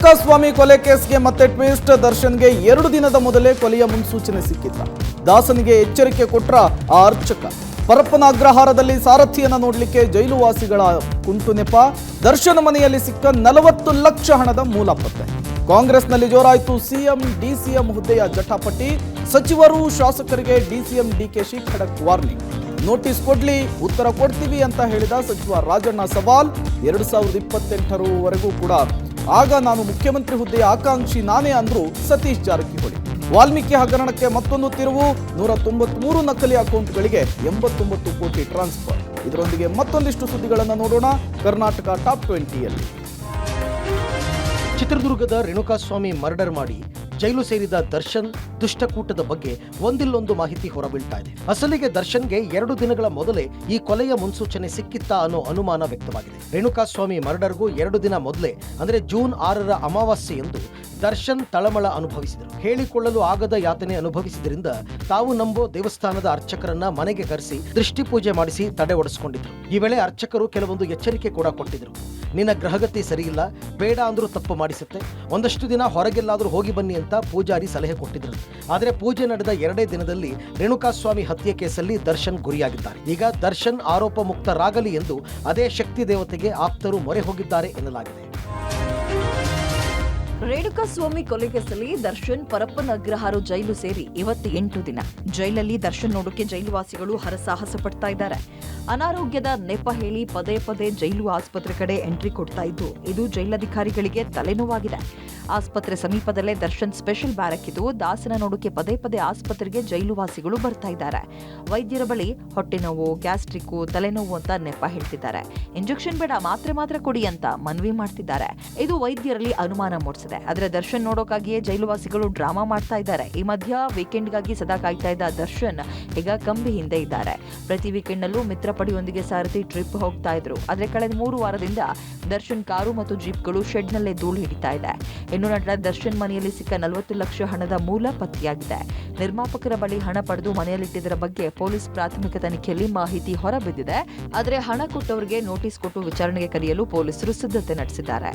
ರೇಣುಕಾಸ್ವಾಮಿ ಕೊಲೆ ಕೇಸ್ಗೆ ಮತ್ತೆ ಟ್ವಿಸ್ಟ್. ದರ್ಶನ್ಗೆ 2 ದಿನದ ಮೊದಲೇ ಕೊಲೆಯ ಮುನ್ಸೂಚನೆ ಸಿಕ್ಕಿಲ್ಲ. ದಾಸನಿಗೆ ಎಚ್ಚರಿಕೆ ಕೊಟ್ರ ಆ ಅರ್ಚಕ. ಪರಪ್ಪನ ಅಗ್ರಹಾರದಲ್ಲಿ ಸಾರಥಿಯನ್ನ ನೋಡ್ಲಿಕ್ಕೆ ಜೈಲುವಾಸಿಗಳ ಕುಂಟು ನೆಪ. ದರ್ಶನ್ ಮನೆಯಲ್ಲಿ ಸಿಕ್ಕ 40 ಲಕ್ಷ ಹಣದ ಮೂಲ ಪತ್ತೆ. ಕಾಂಗ್ರೆಸ್ನಲ್ಲಿ ಜೋರಾಯಿತು ಸಿಎಂ ಡಿಸಿಎಂ ಹುದ್ದೆಯ ಜಟಾಪಟಿ. ಸಚಿವರು ಶಾಸಕರಿಗೆ ಡಿಸಿಎಂ ಡಿಕೆಶಿ ಖಡಕ್ ವಾರ್ನಿಂಗ್. ನೋಟಿಸ್ ಕೊಡ್ಲಿ, ಉತ್ತರ ಕೊಡ್ತೀವಿ ಅಂತ ಹೇಳಿದ ಸಚಿವ ರಾಜಣ್ಣ ಸವಾಲ್. 2028ರವರೆಗೂ ಕೂಡ ಆಗ ನಾನು ಮುಖ್ಯಮಂತ್ರಿ ಹುದ್ದೆಯ ಆಕಾಂಕ್ಷಿ ನಾನೇ ಅಂದ್ರು ಸತೀಶ್ ಜಾರಕಿಹೊಳಿ. ವಾಲ್ಮೀಕಿ ಹಗರಣಕ್ಕೆ ಮತ್ತೊಂದು ತಿರುವು. 193 ನಕಲಿ ಅಕೌಂಟ್ಗಳಿಗೆ 89 ಕೋಟಿ ಟ್ರಾನ್ಸ್ಫರ್. ಇದರೊಂದಿಗೆ ಮತ್ತೊಂದಿಷ್ಟು ಸುದ್ದಿಗಳನ್ನು ನೋಡೋಣ ಕರ್ನಾಟಕ ಟಾಪ್ 20ಯಲ್ಲಿ. ಚಿತ್ರದುರ್ಗದ ರೇಣುಕಾಸ್ವಾಮಿ ಮರ್ಡರ್ ಮಾಡಿ ಜೈಲು ಸೇರಿದ ದರ್ಶನ್ ದುಷ್ಟಕೂಟದ ಬಗ್ಗೆ ಒಂದಿಲ್ಲೊಂದು ಮಾಹಿತಿ ಹೊರಬೀಳ್ತಾ ಇದೆ. ಅಸಲಿಗೆ ದರ್ಶನ್ಗೆ 2 ದಿನಗಳ ಮೊದಲೇ ಈ ಕೊಲೆಯ ಮುನ್ಸೂಚನೆ ಸಿಕ್ಕಿತ್ತಾ ಅನ್ನೋ ಅನುಮಾನ ವ್ಯಕ್ತವಾಗಿದೆ. ರೇಣುಕಾಸ್ವಾಮಿ ಮರ್ಡರ್ಗೂ 2 ದಿನ ಮೊದಲೇ ಅಂದ್ರೆ ಜೂನ್ 6ರ ಅಮಾವಾಸ್ಯೆಯಂದು ದರ್ಶನ್ ತಳಮಳ ಅನುಭವಿಸಿದರು. ಹೇಳಿಕೊಳ್ಳಲು ಆಗದ ಯಾತನೆ ಅನುಭವಿಸಿದ್ರಿಂದ ತಾವು ನಂಬೋ ದೇವಸ್ಥಾನದ ಅರ್ಚಕರನ್ನ ಮನೆಗೆ ಕರೆಸಿ ದೃಷ್ಟಿ ಪೂಜೆ ಮಾಡಿಸಿ ತಡೆ ಒಡಿಸಿಕೊಂಡಿದ್ರು. ಈ ವೇಳೆ ಅರ್ಚಕರು ಕೆಲವೊಂದು ಎಚ್ಚರಿಕೆ ಕೂಡ ಕೊಟ್ಟಿದ್ರು. ನಿನ್ನ ಗ್ರಹಗತಿ ಸರಿಯಿಲ್ಲ, ಬೇಡ ಅಂದ್ರೂ ತಪ್ಪು ಮಾಡಿಸುತ್ತೆ, ಒಂದಷ್ಟು ದಿನ ಹೊರಗೆಲ್ಲಾದ್ರೂ ಹೋಗಿ ಬನ್ನಿ ಅಂತ ಪೂಜಾರಿ ಸಲಹೆ ಕೊಟ್ಟಿದ್ರು. ಆದರೆ ಪೂಜೆ ನಡೆದ 2 ದಿನದಲ್ಲಿ ರೇಣುಕಾಸ್ವಾಮಿ ಹತ್ಯೆ ಕೇಸಲ್ಲಿ ದರ್ಶನ್ ಗುರಿಯಾಗಿದ್ದಾರೆ. ಈಗ ದರ್ಶನ್ ಆರೋಪ ಮುಕ್ತರಾಗಲಿ ಎಂದು ಅದೇ ಶಕ್ತಿ ದೇವತೆಗೆ ಆಪ್ತರು ಮೊರೆ ಹೋಗಿದ್ದಾರೆ ಎನ್ನಲಾಗಿದೆ. ರೇಣುಕಾಸ್ವಾಮಿ ಕೊಲೆ ಕೇಸಲ್ಲಿ ದರ್ಶನ್ ಪರಪ್ಪನ ಅಗ್ರಹಾರ ಜೈಲು ಸೇರಿ ಇವತ್ತು 8 ದಿನ. ಜೈಲಲ್ಲಿ ದರ್ಶನ್ ನೋಡೋಕೆ ಜೈಲುವಾಸಿಗಳು ಹರಸಾಹಸ ಪಡ್ತಾ ಇದ್ದಾರೆ. ಅನಾರೋಗ್ಯದ ನೆಪ ಹೇಳಿ ಪದೇ ಪದೇ ಜೈಲು ಆಸ್ಪತ್ರೆ ಕಡೆ ಎಂಟ್ರಿ ಕೊಡ್ತಾ ಇದ್ದು ಇದು ಜೈಲಧಿಕಾರಿಗಳಿಗೆ ತಲೆನೋವಾಗಿದೆ. ಆಸ್ಪತ್ರೆ ಸಮೀಪದಲ್ಲೇ ದರ್ಶನ್ ಸ್ಪೆಷಲ್ ಬ್ಯಾರಕ್ ಇದ್ದು ದಾಸನ ನೋಡೋಕೆ ಪದೇ ಪದೇ ಆಸ್ಪತ್ರೆಗೆ ಜೈಲುವಾಸಿಗಳು ಬರ್ತಾ ಇದ್ದಾರೆ. ವೈದ್ಯರ ಬಳಿ ಹೊಟ್ಟೆ ನೋವು, ಗ್ಯಾಸ್ಟ್ರಿಕ್, ತಲೆನೋವು ಅಂತ ನೆಪ ಹೇಳ್ತಿದ್ದಾರೆ. ಇಂಜೆಕ್ಷನ್ ಬೇಡ, ಮಾತ್ರ ಕೊಡಿ ಅಂತ ಮನವಿ ಮಾಡ್ತಿದ್ದಾರೆ. ಇದು ವೈದ್ಯರಲ್ಲಿ ಅನುಮಾನ ಮೂಡಿಸಿದೆ. ಆದ್ರೆ ದರ್ಶನ್ ನೋಡೋಕಾಗಿಯೇ ಜೈಲುವಾಸಿಗಳು ಡ್ರಾಮಾ ಮಾಡ್ತಾ ಇದ್ದಾರೆ. ಈ ಮಧ್ಯ ವೀಕೆಂಡ್ಗಾಗಿ ಸದಾ ಕಾಯ್ತಾ ಇದ್ದ ದರ್ಶನ್ ಈಗ ಕಂಬಿ ಹಿಂದೆ ಇದ್ದಾರೆ. ಪ್ರತಿ ವೀಕೆಂಡ್ನಲ್ಲೂ ಮಿತ್ರಪಡಿಯೊಂದಿಗೆ ಸಾರಥಿ ಟ್ರಿಪ್ ಹೋಗ್ತಾ ಇದ್ರು. ಆದ್ರೆ ಕಳೆದ 3 ವಾರದಿಂದ ದರ್ಶನ್ ಕಾರು ಮತ್ತು ಜೀಪ್ಗಳು ಶೆಡ್ನಲ್ಲೇ ಧೂಳು ಹಿಡಿತಾ ಇದೆ. ಇನ್ನು ನಟ ದರ್ಶನ್ ಮನೆಯಲ್ಲಿ ಸಿಕ್ಕ 40 ಲಕ್ಷ ಹಣದ ಮೂಲ ಪತ್ತೆಯಾಗಿದೆ. ನಿರ್ಮಾಪಕರ ಬಳಿ ಹಣ ಪಡೆದು ಮನೆಯಲ್ಲಿಟ್ಟಿದ್ದರ ಬಗ್ಗೆ ಪೊಲೀಸ್ ಪ್ರಾಥಮಿಕ ತನಿಖೆಯಲ್ಲಿ ಮಾಹಿತಿ ಹೊರಬಿದ್ದಿದೆ. ಆದರೆ ಹಣ ಕೊಟ್ಟವರಿಗೆ ನೋಟಿಸ್ ಕೊಟ್ಟು ವಿಚಾರಣೆಗೆ ಕರೆಯಲು ಪೊಲೀಸರು ಸಿದ್ಧತೆ ನಡೆಸಿದ್ದಾರೆ.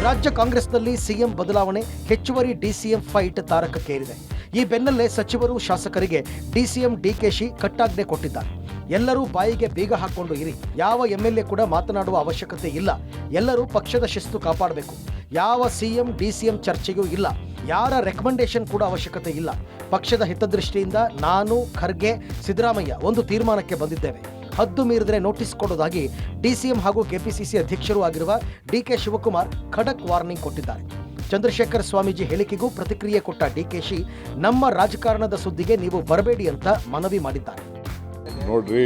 ರಾಜ್ಯ ಕಾಂಗ್ರೆಸ್ನಲ್ಲಿ ಸಿಎಂ ಬದಲಾವಣೆ, ಹೆಚ್ಚುವರಿ ಡಿಸಿಎಂ ಫೈಟ್ ತಾರಕಕ್ಕೇರಿದೆ. ಈ ಬೆನ್ನಲ್ಲೇ ಸಚಿವರು ಶಾಸಕರಿಗೆ ಡಿಸಿಎಂ ಡಿಕೆಶಿ ಕಟ್ಟಾಜ್ಞೆ ಕೊಟ್ಟಿದ್ದಾರೆ. ಎಲ್ಲರೂ ಬಾಯಿಗೆ ಬೀಗ ಹಾಕೊಂಡು ಇರಿ, ಯಾವ ಎಂಎಲ್ಎ ಕೂಡ ಮಾತನಾಡುವ ಅವಶ್ಯಕತೆ ಇಲ್ಲ, ಎಲ್ಲರೂ ಪಕ್ಷದ ಶಿಸ್ತು ಕಾಪಾಡಬೇಕು, ಯಾವ ಸಿಎಂ ಡಿಸಿಎಂ ಚರ್ಚೆಯೂ ಇಲ್ಲ, ಯಾರ ರೆಕಮೆಂಡೇಶನ್ ಕೂಡ ಅವಶ್ಯಕತೆ ಇಲ್ಲ. ಪಕ್ಷದ ಹಿತದೃಷ್ಟಿಯಿಂದ ನಾನು, ಖರ್ಗೆ, ಸಿದ್ದರಾಮಯ್ಯ ಒಂದು ತೀರ್ಮಾನಕ್ಕೆ ಬಂದಿದ್ದೇವೆ. ಹದ್ದು ಮೀರಿದ್ರೆ ನೋಟಿಸ್ ಕೊಡೋದಾಗಿ ಡಿಸಿಎಂ ಹಾಗೂ ಕೆಪಿಸಿಸಿ ಅಧ್ಯಕ್ಷರೂ ಆಗಿರುವ ಡಿಕೆ ಶಿವಕುಮಾರ್ ಖಡಕ್ ವಾರ್ನಿಂಗ್ ಕೊಟ್ಟಿದ್ದಾರೆ. ಚಂದ್ರಶೇಖರ್ ಸ್ವಾಮೀಜಿ ಹೇಳಿಕೆಗೂ ಪ್ರತಿಕ್ರಿಯೆ ಕೊಟ್ಟ ಡಿಕೆಶಿ ನಮ್ಮ ರಾಜಕಾರಣದ ಸುದ್ದಿಗೆ ನೀವು ಬರಬೇಡಿ ಅಂತ ಮನವಿ ಮಾಡಿದ್ದಾರೆ. ನೋಡ್ರಿ,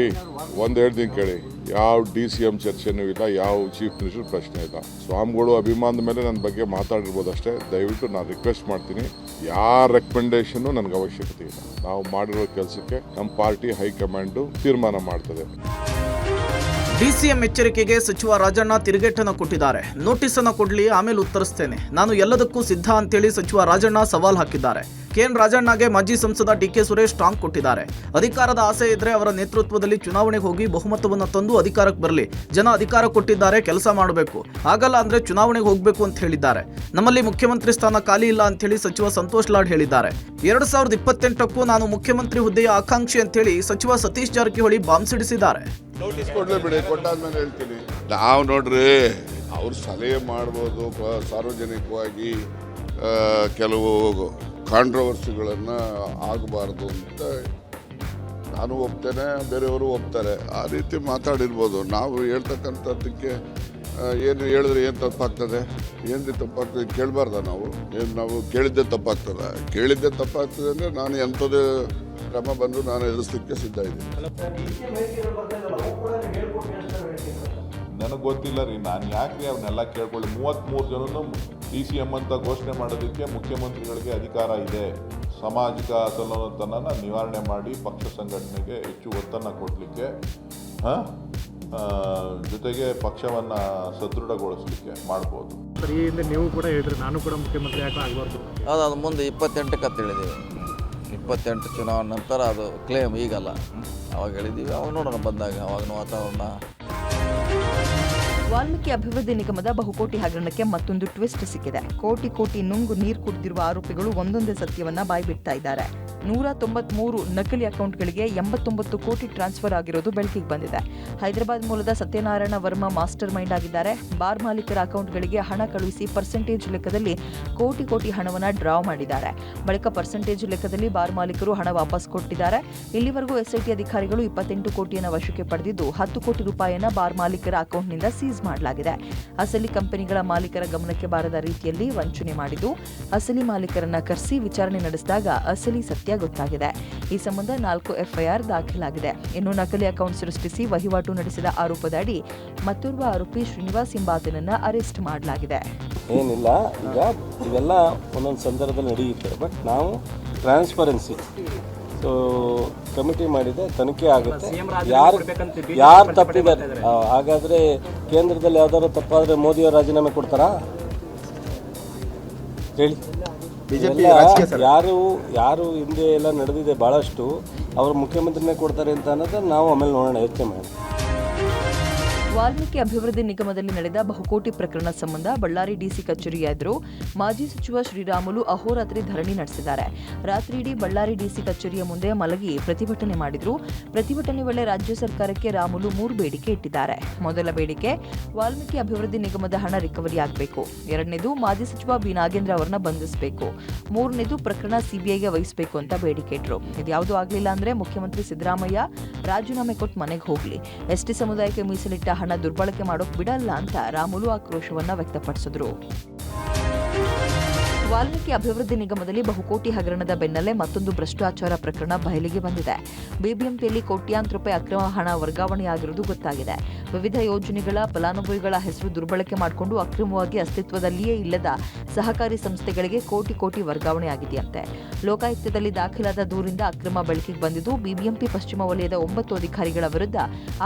ಒಂದು ಹೇಳ್ತೀನಿ ಕೇಳಿ, ಯಾವ DCM ಚರ್ಚೆನೂ ಇಲ್ಲ, ಯಾವ ಚೀಫ್ ಮಿನಿಸ್ಟರ್ ಪ್ರಶ್ನೆ ಇಲ್ಲ. ಸ್ವಾಮಿಗಳು ಅಭಿಮಾನದ ಮೇಲೆ ನನ್ನ ಬಗ್ಗೆ ಮಾತಾಡಿರ್ಬೋದು ಅಷ್ಟೇ. ದಯವಿಟ್ಟು ನಾನು ರಿಕ್ವೆಸ್ಟ್ ಮಾಡ್ತೀನಿ, ಯಾರ ರೆಕಮೆಂಡೇಶನ್ನು ನನಗೆ ಅವಶ್ಯಕತೆ ಇಲ್ಲ. ನಾವು ಮಾಡಿರೋ ಕೆಲಸಕ್ಕೆ ನಮ್ಮ ಪಾರ್ಟಿ ಹೈಕಮಾಂಡು ತೀರ್ಮಾನ ಮಾಡ್ತದೆ. ಡಿಸಿಎಂ ಎಚ್ಚರಿಕೆಗೆ ಸಚಿವ ರಾಜಣ್ಣ ತಿರುಗೇಟನ್ನು ಕೊಟ್ಟಿದ್ದಾರೆ. ನೋಟಿಸ್ ಅನ್ನು ಕೊಡ್ಲಿ, ಆಮೇಲೆ ಉತ್ತರಿಸ್ತೇನೆ, ನಾನು ಎಲ್ಲದಕ್ಕೂ ಸಿದ್ಧ ಅಂತೇಳಿ ಸಚಿವ ರಾಜಣ್ಣ ಸವಾಲ್ ಹಾಕಿದ್ದಾರೆ. ಕೆಎನ್ ರಾಜಣ್ಣಗೆ ಮಾಜಿ ಸಂಸದ ಡಿಕೆ ಸುರೇಶ್ ಟಾಂಗ್ ಕೊಟ್ಟಿದ್ದಾರೆ. ಅಧಿಕಾರದ ಆಸೆ ಇದ್ರೆ ಅವರ ನೇತೃತ್ವದಲ್ಲಿ ಚುನಾವಣೆಗೆ ಹೋಗಿ ಬಹುಮತವನ್ನು ತಂದು ಅಧಿಕಾರಕ್ಕೆ ಬರಲಿ. ಜನ ಅಧಿಕಾರ ಕೊಟ್ಟಿದ್ದಾರೆ, ಕೆಲಸ ಮಾಡಬೇಕು, ಆಗಲ್ಲ ಅಂದ್ರೆ ಚುನಾವಣೆಗೆ ಹೋಗಬೇಕು ಅಂತ ಹೇಳಿದ್ದಾರೆ. ನಮ್ಮಲ್ಲಿ ಮುಖ್ಯಮಂತ್ರಿ ಸ್ಥಾನ ಖಾಲಿ ಇಲ್ಲ ಅಂತ ಹೇಳಿ ಸಚಿವ ಸಂತೋಷ್ ಲಾಡ್ ಹೇಳಿದ್ದಾರೆ. 2028ಕ್ಕೂ ನಾನು ಮುಖ್ಯಮಂತ್ರಿ ಹುದ್ದೆಯ ಆಕಾಂಕ್ಷಿ ಅಂತ ಹೇಳಿ ಸಚಿವ ಸತೀಶ್ ಜಾರಕಿಹೊಳಿ ಬಾಂಬ್ ಸಿಡಿಸಿದ್ದಾರೆ. ನೋಟಿಸ್ ಕೊಡಲೇಬೇಡಿ, ಕೊಟ್ಟಾದ್ಮೇಲೆ ಹೇಳ್ತೀನಿ. ನಾವು ನೋಡ್ರಿ, ಅವ್ರು ಸಲಹೆ ಮಾಡ್ಬೋದು, ಸಾರ್ವಜನಿಕವಾಗಿ ಕೆಲವು ಕಾಂಟ್ರವರ್ಸಿಗಳನ್ನು ಆಗಬಾರ್ದು ಅಂತ ನಾನು ಒಪ್ತೇನೆ, ಬೇರೆಯವರು ಒಪ್ತಾರೆ. ಆ ರೀತಿ ಮಾತಾಡಿರ್ಬೋದು. ನಾವು ಹೇಳ್ತಕ್ಕಂಥದ್ದಕ್ಕೆ ಏನು ಹೇಳಿದ್ರೆ ಏನು ತಪ್ಪಾಗ್ತದೆ, ಏನು ತಪ್ಪಾಗ್ತದೆ ಕೇಳಬಾರ್ದ? ನಾವು ಕೇಳಿದ್ದೆ ತಪ್ಪಾಗ್ತದೆ. ಕೇಳಿದ್ದೆ ತಪ್ಪಾಗ್ತದೆ ಅಂದರೆ ನಾನು ಎಂಥದೇ ಕ್ರಮ ಬಂದು ನಾನು ಎದುರಿಸಲಿಕ್ಕೆ ಸಿದ್ಧ ಇದ್ದೀನಿ. ನನಗೆ ಗೊತ್ತಿಲ್ಲ ರೀ, ನಾನು ಯಾಕೆ ಅವನ್ನೆಲ್ಲ ಕೇಳ್ಕೊಳ್ಳಿ. 33 ಜನನು DCM ಅಂತ ಘೋಷಣೆ ಮಾಡೋದಕ್ಕೆ ಮುಖ್ಯಮಂತ್ರಿಗಳಿಗೆ ಅಧಿಕಾರ ಇದೆ. ಸಾಮಾಜಿಕ ಅಸಮಾನತೆಯನ್ನು ನಿವಾರಣೆ ಮಾಡಿ ಪಕ್ಷ ಸಂಘಟನೆಗೆ ಹೆಚ್ಚು ಒತ್ತನ್ನು ಕೊಡಲಿಕ್ಕೆ, ಜೊತೆಗೆ ಪಕ್ಷವನ್ನು ಸದೃಢಗೊಳಿಸಲಿಕ್ಕೆ ಮಾಡ್ಬೋದು. ಸರ್, ಈ ಹಿಂದೆ ನೀವು ಕೂಡ ಹೇಳಿದ್ರೆ ನಾನು ಕೂಡ ಮುಖ್ಯಮಂತ್ರಿ ಯಾಕೆ ಆಗಬಾರ್ದು? ಅದು ಮುಂದೆ 28ಕ್ಕೆ ಅಂತ ಹೇಳಿದ್ದೀವಿ. 28 ಚುನಾವಣೆ ನಂತರ ಅದು ಕ್ಲೇಮ್, ಈಗಲ್ಲ. ಅವಾಗ ಹೇಳಿದ್ದೀವಿ, ಅವಾಗ ನೋಡೋಣ ಬಂದಾಗ, ಅವಾಗಿನ ವಾತಾವರಣ. ವಾಲ್ಮೀಕಿ ಅಭಿವೃದ್ಧಿ ನಿಗಮದ ಬಹುಕೋಟಿ ಹಗರಣಕ್ಕೆ ಮತ್ತೊಂದು ಟ್ವಿಸ್ಟ್ ಸಿಕ್ಕಿದೆ. ಕೋಟಿ ನುಂಗು ನೀರು ಕುಡಿದಿರುವ ಆರೋಪಿಗಳು ಒಂದೊಂದೇ ಸತ್ಯವನ್ನ ಬಾಯ್ಬಿಡ್ತಾ ಇದ್ದಾರೆ. 193 ನಕಲಿ ಅಕೌಂಟ್ಗಳಿಗೆ 89 ಕೋಟಿ ಟ್ರಾನ್ಸ್ಫರ್ ಆಗಿರೋದು ಬೆಳಕಿಗೆ ಬಂದಿದೆ. ಹೈದರಾಬಾದ್ ಮೂಲದ ಸತ್ಯನಾರಾಯಣ ವರ್ಮಾ ಮಾಸ್ಟರ್ ಮೈಂಡ್ ಆಗಿದ್ದಾರೆ. ಬಾರ್ ಮಾಲೀಕರ ಅಕೌಂಟ್ಗಳಿಗೆ ಹಣ ಕಳುಹಿಸಿ ಪರ್ಸೆಂಟೇಜ್ ಲೆಕ್ಕದಲ್ಲಿ ಕೋಟಿ ಹಣವನ್ನ ಡ್ರಾ ಮಾಡಿದ್ದಾರೆ. ಬಳಿಕ ಪರ್ಸೆಂಟೇಜ್ ಲೆಕ್ಕದಲ್ಲಿ ಬಾರ್ ಮಾಲೀಕರು ಹಣ ವಾಪಸ್ ಕೊಟ್ಟಿದ್ದಾರೆ. ಇಲ್ಲಿವರೆಗೂ ಎಸ್ಐಟಿ ಅಧಿಕಾರಿಗಳು 28 ಕೋಟಿಯನ್ನು ವಶಕ್ಕೆ ಪಡೆದಿದ್ದು 10 ಕೋಟಿ ರೂಪಾಯಿಯನ್ನು ಬಾರ್ ಮಾಲೀಕರ ಅಕೌಂಟ್ನಿಂದ ಸೀಸ್ ಮಾಡಲಾಗಿದೆ. ಅಸಲಿ ಕಂಪನಿಗಳ ಮಾಲೀಕರ ಗಮನಕ್ಕೆ ಬಾರದ ರೀತಿಯಲ್ಲಿ ವಂಚನೆ ಮಾಡಿದ್ದು ಅಸಲಿ ಮಾಲೀಕರನ್ನ ಕರೆಸಿ ವಿಚಾರಣೆ ನಡೆಸಿದಾಗ ಅಸಲಿ ಸತ್ಯ ಗೊತ್ತಾಗಿದೆ. ಈ ಸಂಬಂಧ 4 ಎಫ್ಐಆರ್ ದಾಖಲಾಗಿದೆ. ಇನ್ನು ನಕಲಿ ಅಕೌಂಟ್ ಸೃಷ್ಟಿಸಿ ವಹಿವಾಟು ನಡೆಸಿದ ಆರೋಪದಡಿ ಮತ್ತೋರ್ವ ಆರೋಪಿ ಶ್ರೀನಿವಾಸ್ ಎಂಬಾತನನ್ನ ಅರೆಸ್ಟ್ ಮಾಡಲಾಗಿದೆ. ಏನಿಲ್ಲ, ಈಗ ಇವೆಲ್ಲ ಒಂದೊಂದು ಸಂದರ್ಭದಲ್ಲಿ ನಡೆಯುತ್ತೆ. ಬಟ್ ನಾವು ಟ್ರಾನ್ಸ್ಪರೆನ್ಸಿ ಕಮಿಟಿ ಮಾಡಿದೆ, ತನಿಖೆ ಆಗುತ್ತೆ. ಯಾರು ತಪ್ಪಿದ್ದಾರೆ, ಹಾಗಾದರೆ ಕೇಂದ್ರದಲ್ಲಿ ಯಾವ್ದಾದ್ರು ತಪ್ಪಾದರೆ ಮೋದಿಯವರು ರಾಜೀನಾಮೆ ಕೊಡ್ತಾರಾ ಹೇಳಿ? ಯಾರು ಹಿಂದೆ ಎಲ್ಲ ನಡೆದಿದೆ ಭಾಳಷ್ಟು, ಅವರು ಮುಖ್ಯಮಂತ್ರಿನೇ ಕೊಡ್ತಾರೆ ಅಂತ ಅನ್ನೋದನ್ನು ನಾವು ಆಮೇಲೆ ನೋಡೋಣ, ಯೋಚನೆ ಮಾಡಿ. ವಾಲ್ಮೀಕಿ ಅಭಿವೃದ್ಧಿ ನಿಗಮದಲ್ಲಿ ನಡೆದ ಬಹುಕೋಟಿ ಪ್ರಕರಣ ಸಂಬಂಧ ಬಳ್ಳಾರಿ ಡಿಸಿ ಕಚೇರಿ ಎದುರು ಮಾಜಿ ಸಚಿವ ಶ್ರೀರಾಮುಲು ಅಹೋರಾತ್ರಿ ಧರಣಿ ನಡೆಸಿದ್ದಾರೆ. ರಾತ್ರಿಯಿಡೀ ಬಳ್ಳಾರಿ ಡಿಸಿ ಕಚೇರಿಯ ಮುಂದೆ ಮಲಗಿ ಪ್ರತಿಭಟನೆ ಮಾಡಿದ್ರು. ಪ್ರತಿಭಟನೆ ವೇಳೆ ರಾಜ್ಯ ಸರ್ಕಾರಕ್ಕೆ ರಾಮುಲು 3 ಬೇಡಿಕೆ ಇಟ್ಟಿದ್ದಾರೆ. ಮೊದಲ ಬೇಡಿಕೆ, ವಾಲ್ಮೀಕಿ ಅಭಿವೃದ್ಧಿ ನಿಗಮದ ಹಣ ರಿಕವರಿ ಆಗಬೇಕು. ಎರಡನೇದು, ಮಾಜಿ ಸಚಿವ ಬಿ ನಾಗೇಂದ್ರ ಅವರನ್ನ ಬಂಧಿಸಬೇಕು. ಮೂರನೇದು, ಪ್ರಕರಣ ಸಿಬಿಐಗೆ ವಹಿಸಬೇಕು ಅಂತ ಬೇಡಿಕೆ ಇಟ್ಟರು. ಇದ್ಯಾವುದೂ ಆಗಲಿಲ್ಲ ಅಂದ್ರೆ ಮುಖ್ಯಮಂತ್ರಿ ಸಿದ್ದರಾಮಯ್ಯ ರಾಜೀನಾಮೆ ಕೊಟ್ಟು ಮನೆಗೆ ಹೋಗ್ಲಿ, ಎಸ್ಟಿ ಸಮುದಾಯಕ್ಕೆ ಮೀಸಲಿಟ್ಟ ಹಣ ದುರ್ಬಳಕೆ ಮಾಡೋಕ್ ಬಿಡಲ್ಲ ಅಂತ ರಾಮುಲು ಆಕ್ರೋಶವನ್ನ ವ್ಯಕ್ತಪಡಿಸಿದ್ರು. ವಾಲ್ಮೀಕಿ ಅಭಿವೃದ್ಧಿ ನಿಗಮದಲ್ಲಿ ಬಹುಕೋಟಿ ಹಗರಣದ ಬೆನ್ನಲ್ಲೇ ಮತ್ತೊಂದು ಭ್ರಷ್ಟಾಚಾರ ಪ್ರಕರಣ ಬಯಲಿಗೆ ಬಂದಿದೆ. ಬಿಬಿಎಂಪಿಯಲ್ಲಿ ಕೋಟ್ಯಾಂತರ ರೂಪಾಯಿ ಅಕ್ರಮ ಹಣ ವರ್ಗಾವಣೆಯಾಗಿರುವುದು ಗೊತ್ತಾಗಿದೆ. ವಿವಿಧ ಯೋಜನೆಗಳ ಫಲಾನುಭವಿಗಳ ಹೆಸರು ದುರ್ಬಳಕೆ ಮಾಡಿಕೊಂಡು ಅಕ್ರಮವಾಗಿ ಅಸ್ತಿತ್ವದಲ್ಲಿಯೇ ಇಲ್ಲದ ಸಹಕಾರಿ ಸಂಸ್ಥೆಗಳಿಗೆ ಕೋಟಿ ವರ್ಗಾವಣೆಯಾಗಿದೆಯಂತೆ. ಲೋಕಾಯುಕ್ತದಲ್ಲಿ ದಾಖಲಾದ ದೂರಿಂದ ಅಕ್ರಮ ಬೆಳಕಿಗೆ ಬಂದಿದ್ದು ಬಿಬಿಎಂಪಿ ಪಶ್ಚಿಮ ವಲಯದ 9 ಅಧಿಕಾರಿಗಳ ವಿರುದ್ಧ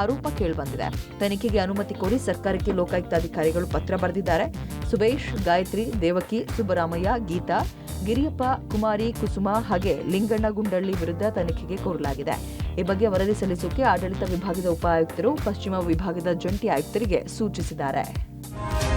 ಆರೋಪ ಕೇಳಿಬಂದಿದೆ. ತನಿಖೆಗೆ ಅನುಮತಿ ಕೋರಿ ಸರ್ಕಾರಕ್ಕೆ ಲೋಕಾಯುಕ್ತ ಅಧಿಕಾರಿಗಳು ಪತ್ರ ಬರೆದಿದ್ದಾರೆ. ಸುಬೇಶ್, ಗಾಯತ್ರಿ, ದೇವಕಿ, ಸುಬ್ಬರಾಮಯ್ಯ, ಗೀತಾ, ಗಿರಿಯಪ್ಪ, ಕುಮಾರಿ, ಕುಸುಮ ಹಾಗೆ ಲಿಂಗಣ್ಣ ಗುಂಡಳ್ಳಿ ವಿರುದ್ಧ ತನಿಖೆಗೆ ಕೋರಲಾಗಿದೆ. ಈ ಬಗ್ಗೆ ವರದಿ ಸಲ್ಲಿಸೋಕೆ ಆಡಳಿತ ವಿಭಾಗದ ಉಪ ಆಯುಕ್ತರು ಪಶ್ಚಿಮ ವಿಭಾಗದ ಜಂಟಿ ಆಯುಕ್ತರಿಗೆ ಸೂಚಿಸಿದ್ದಾರೆ.